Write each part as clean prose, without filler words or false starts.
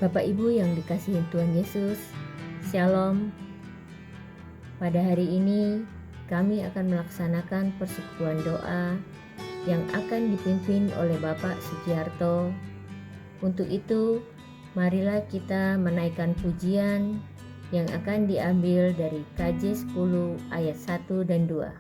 Bapak Ibu yang dikasihi Tuhan Yesus, Shalom. Pada hari ini kami akan melaksanakan persekutuan doa yang akan dipimpin oleh Bapak Sugiarto. Untuk itu, marilah kita menaikkan pujian yang akan diambil dari KJ 10 ayat 1 dan 2.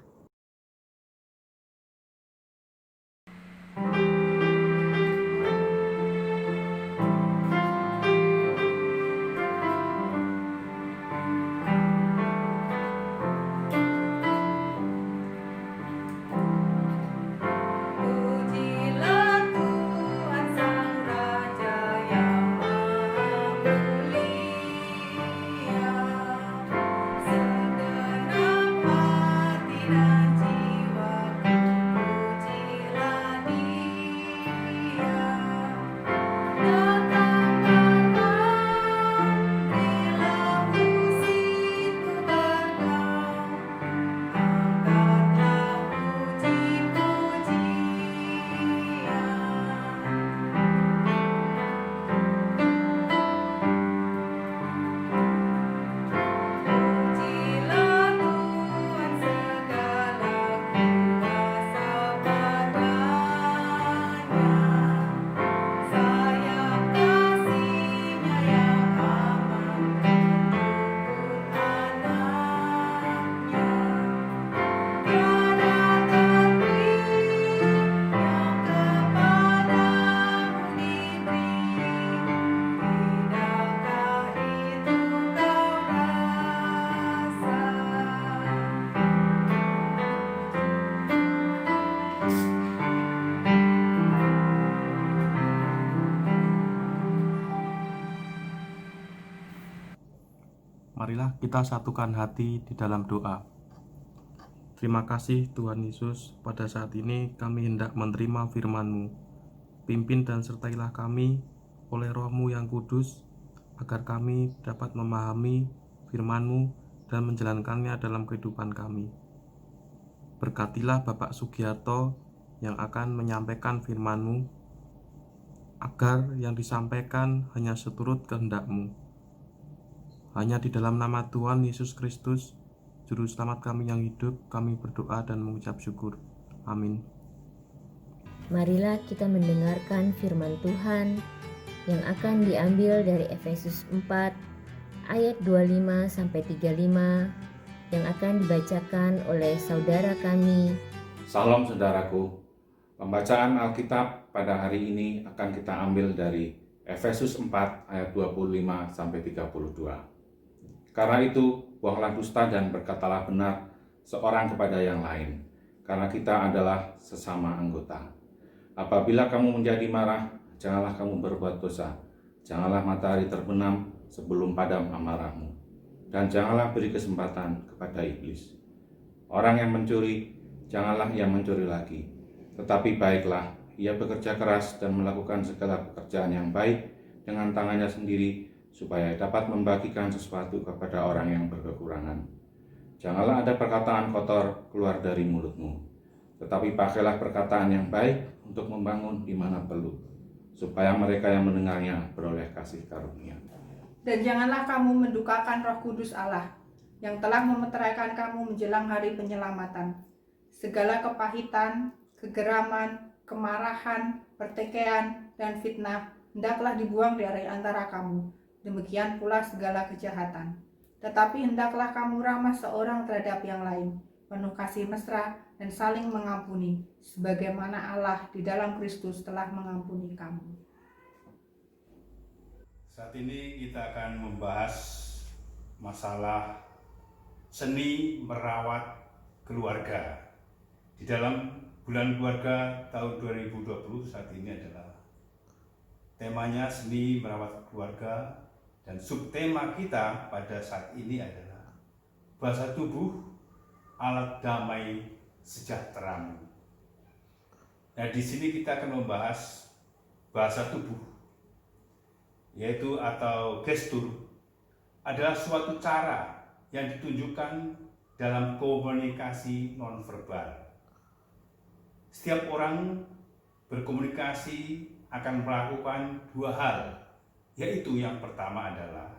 Marilah kita satukan hati di dalam doa. Terima kasih Tuhan Yesus, pada saat ini kami hendak menerima firman-Mu. Pimpin dan sertailah kami oleh Roh-Mu yang kudus, agar kami dapat memahami firman-Mu dan menjalankannya dalam kehidupan kami. Berkatilah Bapak Sugiarto yang akan menyampaikan firman-Mu, agar yang disampaikan hanya seturut kehendak-Mu. Hanya di dalam nama Tuhan Yesus Kristus, Juru Selamat kami yang hidup, kami berdoa dan mengucap syukur. Amin. Marilah kita mendengarkan firman Tuhan yang akan diambil dari Efesus 4 ayat 25-35 yang akan dibacakan oleh saudara kami. Salam saudaraku, pembacaan Alkitab pada hari ini akan kita ambil dari Efesus 4 ayat 25-32. Karena itu, buanglah dusta dan berkatalah benar seorang kepada yang lain, karena kita adalah sesama anggota. Apabila kamu menjadi marah, janganlah kamu berbuat dosa. Janganlah matahari terbenam sebelum padam amarahmu. Dan janganlah beri kesempatan kepada iblis. Orang yang mencuri, janganlah ia mencuri lagi. Tetapi baiklah, ia bekerja keras dan melakukan segala pekerjaan yang baik dengan tangannya sendiri, supaya dapat membagikan sesuatu kepada orang yang berkekurangan. Janganlah ada perkataan kotor keluar dari mulutmu, tetapi pakailah perkataan yang baik untuk membangun di mana perlu, supaya mereka yang mendengarnya beroleh kasih karunia. Dan janganlah kamu mendukakan Roh Kudus Allah, yang telah memeteraikan kamu menjelang hari penyelamatan. Segala kepahitan, kegeraman, kemarahan, pertikaian, dan fitnah hendaklah dibuang dari antara kamu. Demikian pula segala kejahatan. Tetapi hendaklah kamu ramah seorang terhadap yang lain, penuh kasih mesra dan saling mengampuni, sebagaimana Allah di dalam Kristus telah mengampuni kamu. Saat ini kita akan membahas masalah seni merawat keluarga. Di dalam bulan keluarga tahun 2020 saat ini adalah temanya seni merawat keluarga. Dan subtema kita pada saat ini adalah bahasa tubuh, alat damai sejahteramu. Nah, di sini kita akan membahas bahasa tubuh, yaitu atau gestur adalah suatu cara yang ditunjukkan dalam komunikasi nonverbal. Setiap orang berkomunikasi akan melakukan dua hal, yaitu yang pertama adalah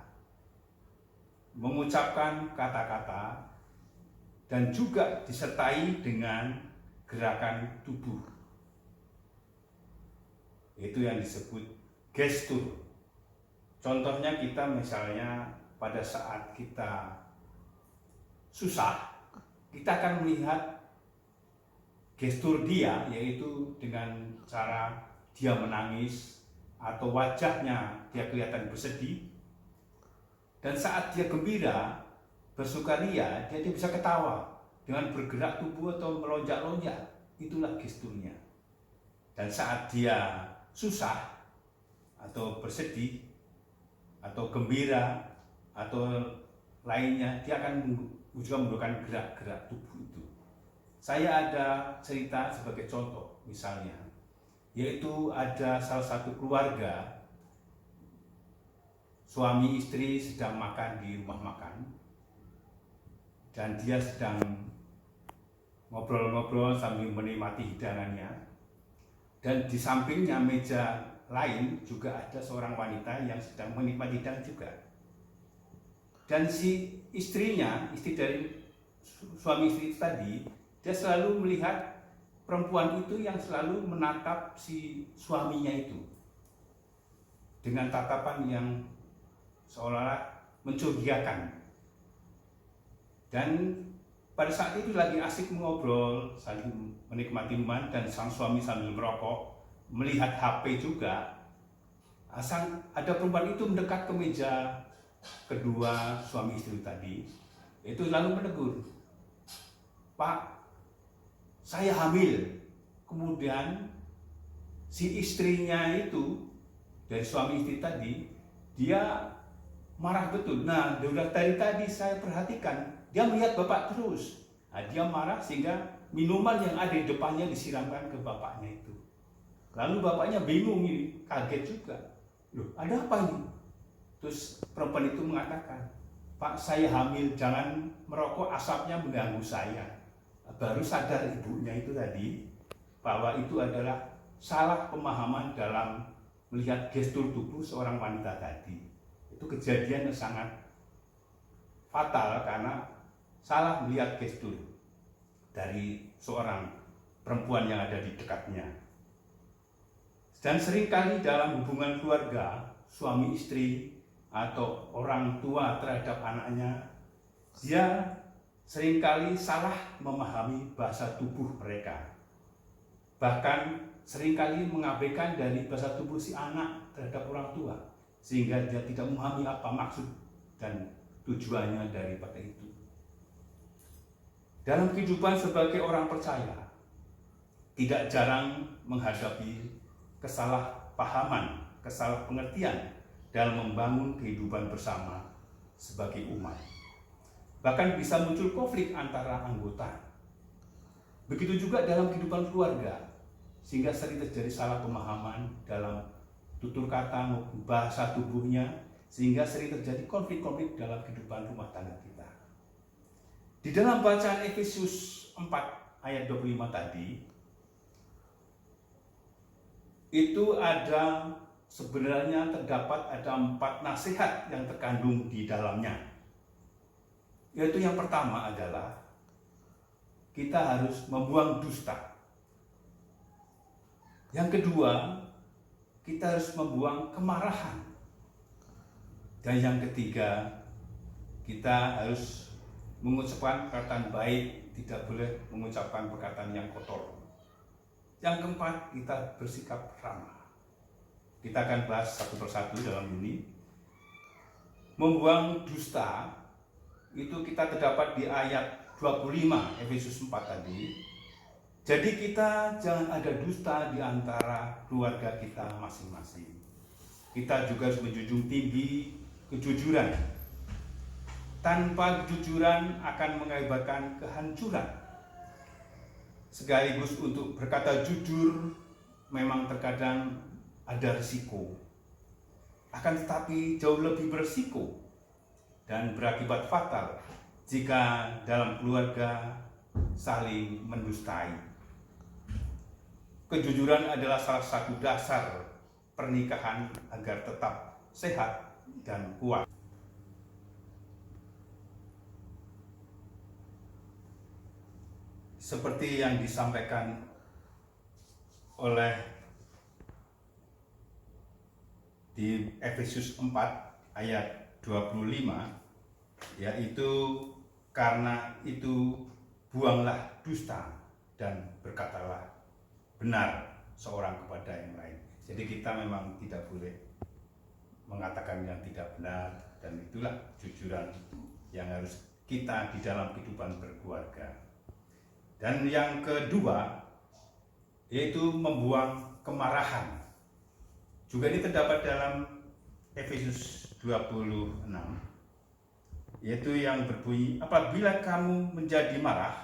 mengucapkan kata-kata dan juga disertai dengan gerakan tubuh. Itu yang disebut gestur. Contohnya kita misalnya pada saat kita susah, kita akan melihat gestur dia, yaitu dengan cara dia menangis atau wajahnya dia kelihatan bersedih. Dan saat dia gembira, bersukaria, dia bisa ketawa dengan bergerak tubuh atau melonjak-lonjak. Itulah gesturnya. Dan saat dia susah atau bersedih atau gembira atau lainnya, dia akan juga menggunakan gerak-gerak tubuh itu. Saya ada cerita sebagai contoh misalnya, yaitu ada salah satu keluarga, suami istri sedang makan di rumah makan, dan dia sedang ngobrol-ngobrol sambil menikmati hidangannya, dan di sampingnya meja lain juga ada seorang wanita yang sedang menikmati hidangan juga. Dan si istrinya, istri dari suami istri tadi, dia selalu melihat perempuan itu yang selalu menatap si suaminya itu dengan tatapan yang seolah-olah mencurigakan. Dan pada saat itu lagi asik mengobrol, saling menikmati minuman, dan sang suami sambil merokok, melihat HP juga. Ada perempuan itu mendekat ke meja kedua suami istri tadi, itu lalu menegur, "Pak, saya hamil." Kemudian si istrinya itu dari suami istri tadi, dia marah betul. Nah, dari tadi saya perhatikan, dia melihat bapak terus. Nah, dia marah sehingga minuman yang ada di depannya disiramkan ke bapaknya itu. Lalu bapaknya bingung ini, kaget juga. Loh, ada apa ini? Terus perempuan itu mengatakan, "Pak, saya hamil, jangan merokok, asapnya mengganggu saya." Baru sadar ibunya itu tadi bahwa itu adalah salah pemahaman dalam melihat gestur tubuh seorang wanita tadi. Itu kejadian yang sangat fatal karena salah melihat gestur dari seorang perempuan yang ada di dekatnya. Dan seringkali dalam hubungan keluarga, suami istri atau orang tua terhadap anaknya, dia seringkali salah memahami bahasa tubuh mereka. Bahkan seringkali mengabaikan dari bahasa tubuh si anak terhadap orang tua, sehingga dia tidak memahami apa maksud dan tujuannya daripada itu. Dalam kehidupan sebagai orang percaya, tidak jarang menghadapi kesalahpahaman, kesalahpengertian dalam membangun kehidupan bersama sebagai umat. Bahkan bisa muncul konflik antara anggota. Begitu juga dalam kehidupan keluarga, sehingga sering terjadi salah pemahaman dalam tutur kata maupun bahasa tubuhnya, sehingga sering terjadi konflik-konflik dalam kehidupan rumah tangga kita. Di dalam bacaan Efesus 4 ayat 25 tadi, itu sebenarnya terdapat ada 4 nasihat yang terkandung di dalamnya. Yaitu yang pertama adalah kita harus membuang dusta. Yang kedua, kita harus membuang kemarahan. Dan yang ketiga, kita harus mengucapkan perkataan baik, tidak boleh mengucapkan perkataan yang kotor. Yang keempat, kita bersikap ramah. Kita akan bahas satu persatu dalam ini. Membuang dusta, itu kita terdapat di ayat 25 Efesus 4 tadi. Jadi kita jangan ada dusta di antara keluarga kita masing-masing. Kita juga harus menjunjung tinggi kejujuran. Tanpa kejujuran akan mengakibatkan kehancuran. Sekaligus untuk berkata jujur memang terkadang ada risiko. Akan tetapi jauh lebih berisiko dan berakibat fatal jika dalam keluarga saling mendustai. Kejujuran adalah salah satu dasar pernikahan agar tetap sehat dan kuat. Seperti yang disampaikan oleh di Efesus 4 ayat 25, yaitu karena itu buanglah dusta dan berkatalah benar seorang kepada yang lain. Jadi kita memang tidak boleh mengatakan yang tidak benar, dan itulah jujuran yang harus kita di dalam kehidupan berkeluarga. Dan yang kedua yaitu membuang kemarahan. Juga ini terdapat dalam Efesus 26, yaitu yang berbunyi, apabila kamu menjadi marah,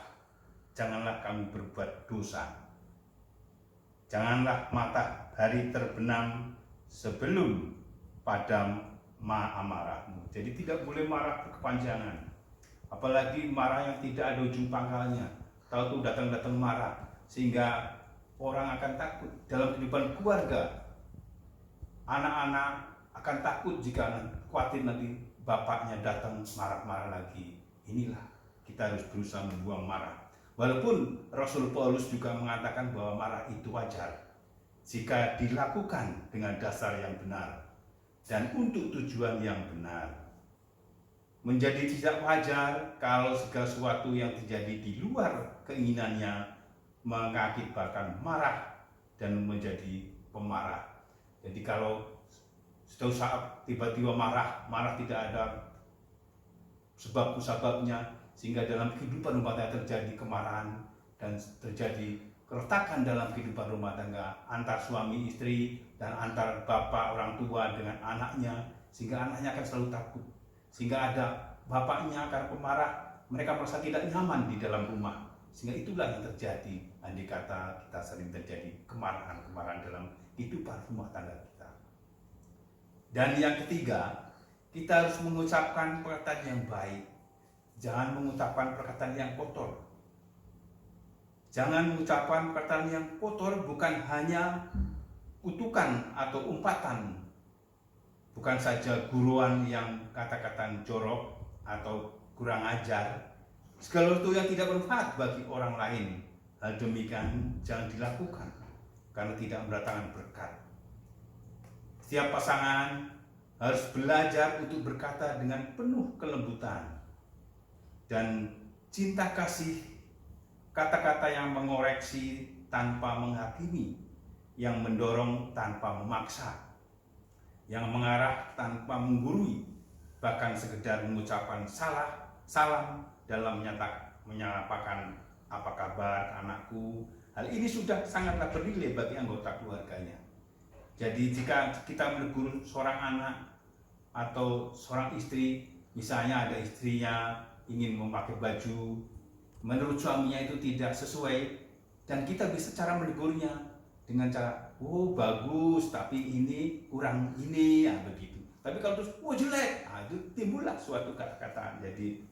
janganlah kamu berbuat dosa. Janganlah matahari terbenam sebelum padam amarahmu. Jadi tidak boleh marah berkepanjangan, apalagi marah yang tidak ada ujung pangkalnya. Tahu-tahu datang-datang marah, sehingga orang akan takut. Dalam kehidupan keluarga, anak-anak akan takut jika khawatir nanti bapaknya datang marah-marah lagi. Inilah kita harus berusaha membuang marah. Walaupun Rasul Paulus juga mengatakan bahwa marah itu wajar jika dilakukan dengan dasar yang benar dan untuk tujuan yang benar. Menjadi tidak wajar kalau segala sesuatu yang terjadi di luar keinginannya mengakibatkan marah dan menjadi pemarah. Jadi kalau suatu saat tiba-tiba marah tidak ada sebab-sebabnya, sehingga dalam kehidupan rumah tangga terjadi kemarahan dan terjadi keretakan dalam kehidupan rumah tangga antar suami istri dan antar bapak orang tua dengan anaknya, sehingga anaknya akan selalu takut, sehingga ada bapaknya akan pemarah, mereka merasa tidak nyaman di dalam rumah, sehingga itulah yang terjadi. Andai kata kita sering terjadi kemarahan dalam kehidupan rumah tangga kita. Dan yang ketiga, kita harus mengucapkan perkataan yang baik. Jangan mengucapkan perkataan yang kotor. Jangan mengucapkan perkataan yang kotor, bukan hanya kutukan atau umpatan, bukan saja guruan yang kata-kata jorok atau kurang ajar, segala sesuatu yang tidak bermanfaat bagi orang lain. Hal demikian jangan dilakukan karena tidak mendatangkan berkat. Setiap pasangan harus belajar untuk berkata dengan penuh kelembutan dan cinta kasih, kata-kata yang mengoreksi tanpa menghakimi, yang mendorong tanpa memaksa, yang mengarah tanpa menggurui, bahkan sekedar mengucapkan salam dalam menyatakan apa kabar anakku. Hal ini sudah sangatlah bernilai bagi anggota keluarganya. Jadi jika kita menegur seorang anak atau seorang istri, misalnya ada istrinya ingin memakai baju menurut suaminya itu tidak sesuai, dan kita bisa cara menegurnya dengan cara, oh bagus tapi ini kurang ini, ya begitu. Tapi kalau terus, oh jelek, itu timbullah suatu kata-kata, jadi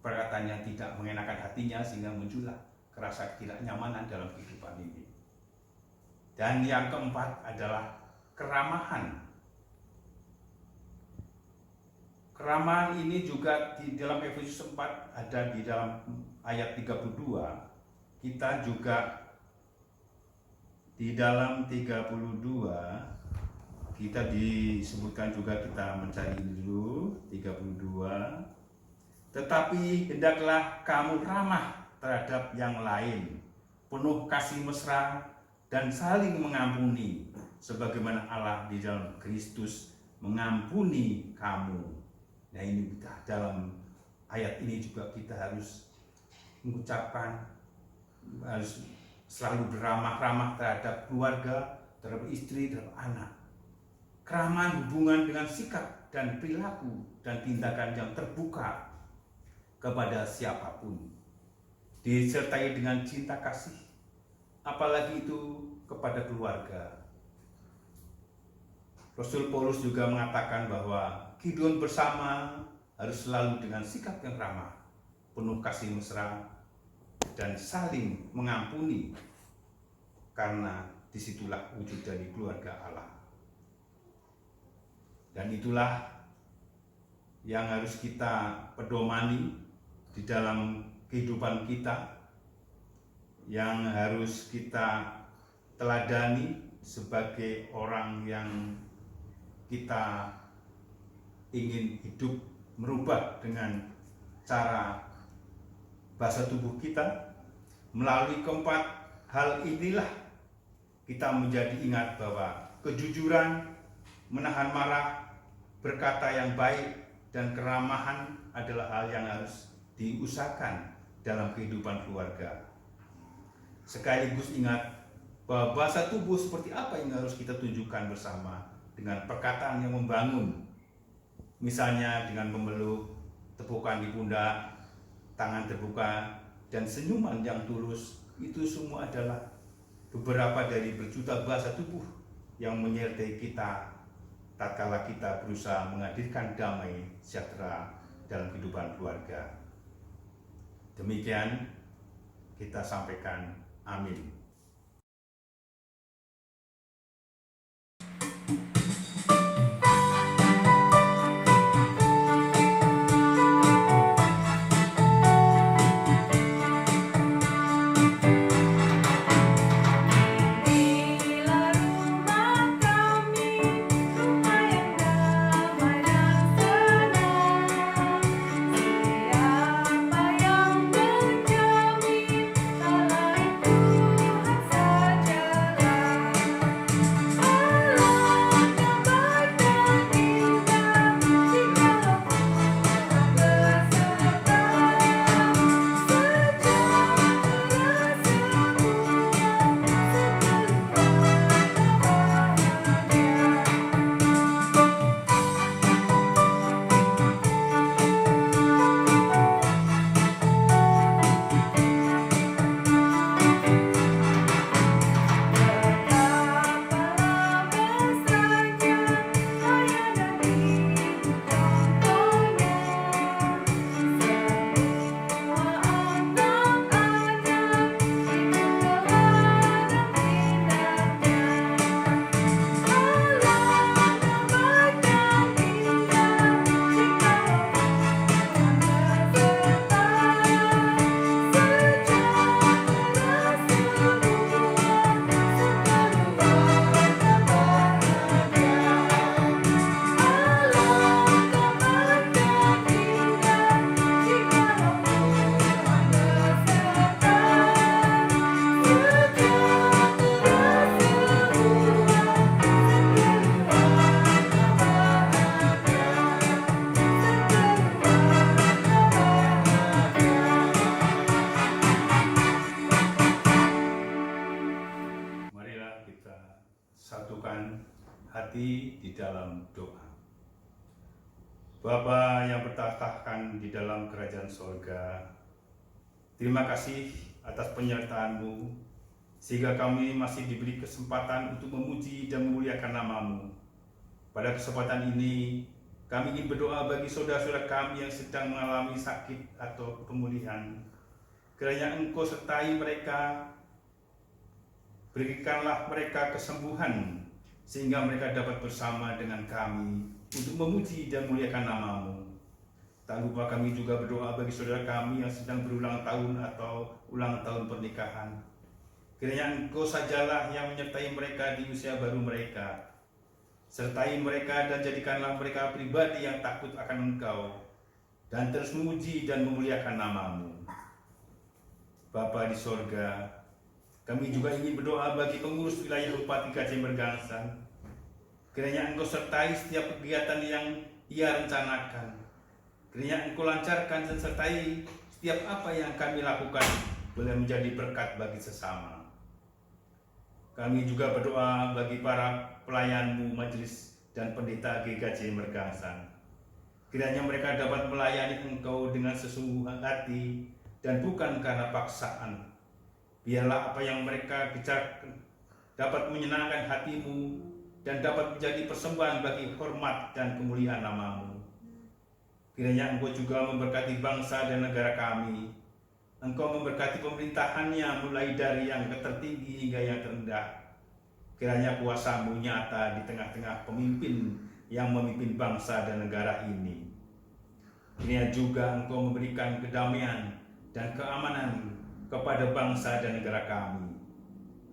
perkataan yang tidak mengenakan hatinya, sehingga muncullah kerasa ketidaknyamanan dalam kehidupan ini. Dan yang keempat adalah keramahan. Keramahan ini juga di dalam Efesus 4 ada di dalam ayat 32. Kita juga di dalam 32 kita disebutkan juga, kita mencari dulu 32. Tetapi hendaklah kamu ramah terhadap yang lain, penuh kasih mesra dan saling mengampuni, sebagaimana Allah di dalam Kristus mengampuni kamu. Nah ini dalam ayat ini juga kita harus mengucapkan, harus selalu beramah-ramah terhadap keluarga, terhadap istri, terhadap anak. Keramahan hubungan dengan sikap dan perilaku dan tindakan yang terbuka kepada siapapun, disertai dengan cinta kasih, apalagi itu kepada keluarga. Rasul Paulus juga mengatakan bahwa kehidupan bersama harus selalu dengan sikap yang ramah, penuh kasih mesra, dan saling mengampuni, karena disitulah wujud dari keluarga Allah. Dan itulah yang harus kita pedomani di dalam kehidupan kita, yang harus kita teladani sebagai orang yang kita ingin hidup merubah dengan cara bahasa tubuh kita. Melalui keempat hal inilah kita menjadi ingat bahwa kejujuran, menahan marah, berkata yang baik, dan keramahan adalah hal yang harus diusahakan dalam kehidupan keluarga. Sekaligus ingat bahwa bahasa tubuh seperti apa yang harus kita tunjukkan bersama dengan perkataan yang membangun. Misalnya dengan memeluk, tepukan di pundak, tangan terbuka, dan senyuman yang tulus. Itu semua adalah beberapa dari berjuta bahasa tubuh yang menyertai kita tatkala kita berusaha menghadirkan damai sejahtera dalam kehidupan keluarga. Demikian kita sampaikan, amin. Satukan hati di dalam doa. Bapa yang bertahtakan di dalam kerajaan sorga, terima kasih atas penyertaan-Mu, sehingga kami masih diberi kesempatan untuk memuji dan memuliakan nama-Mu. Pada kesempatan ini, kami ingin berdoa bagi saudara-saudara kami yang sedang mengalami sakit atau pemulihan. Kiranya Engkau sertai mereka, berikanlah mereka kesembuhan, sehingga mereka dapat bersama dengan kami untuk memuji dan memuliakan nama-Mu. Tak lupa kami juga berdoa bagi saudara kami yang sedang berulang tahun atau ulang tahun pernikahan. Kiranya Engkau sajalah yang menyertai mereka di usia baru mereka. Sertai mereka dan jadikanlah mereka pribadi yang takut akan Engkau, dan terus memuji dan memuliakan nama-Mu. Bapa di sorga, kami juga ingin berdoa bagi pengurus wilayah Bupati Gajah Mergangsan. Kiranya Engkau sertai setiap kegiatan yang ia rencanakan. Kiranya Engkau lancarkan dan sertai setiap apa yang kami lakukan boleh menjadi berkat bagi sesama. Kami juga berdoa bagi para pelayan-Mu, majelis dan pendeta GKJ Mergangsan. Kiranya mereka dapat melayani Engkau dengan sesungguh hati dan bukan karena paksaan. Biarlah apa yang mereka kerjakan dapat menyenangkan hati-Mu dan dapat menjadi persembahan bagi hormat dan kemuliaan nama-Mu. Kiranya Engkau juga memberkati bangsa dan negara kami. Engkau memberkati pemerintahannya mulai dari yang tertinggi hingga yang terendah. Kiranya kuasa-Mu nyata di tengah-tengah pemimpin yang memimpin bangsa dan negara ini. Kiranya juga Engkau memberikan kedamaian dan keamanan kepada bangsa dan negara kami.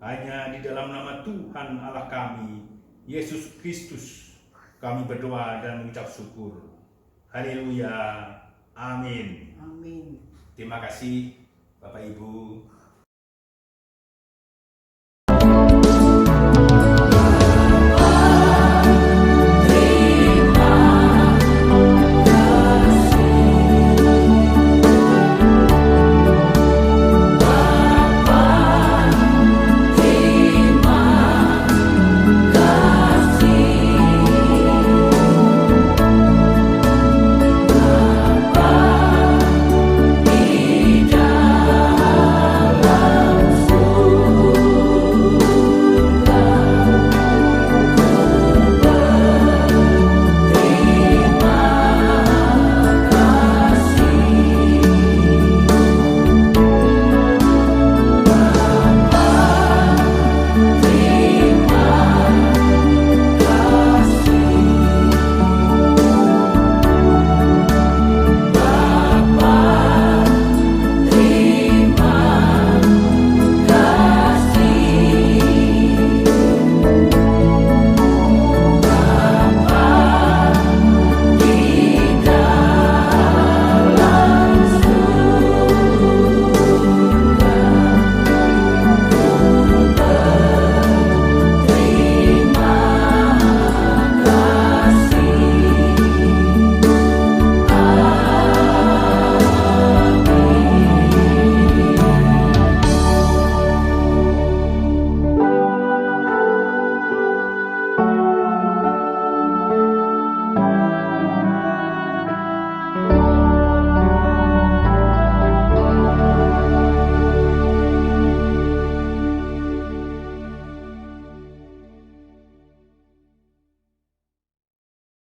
Hanya di dalam nama Tuhan Allah kami, Yesus Kristus, kami berdoa dan mengucap syukur. Haleluya. Amin. Amin. Terima kasih Bapak Ibu.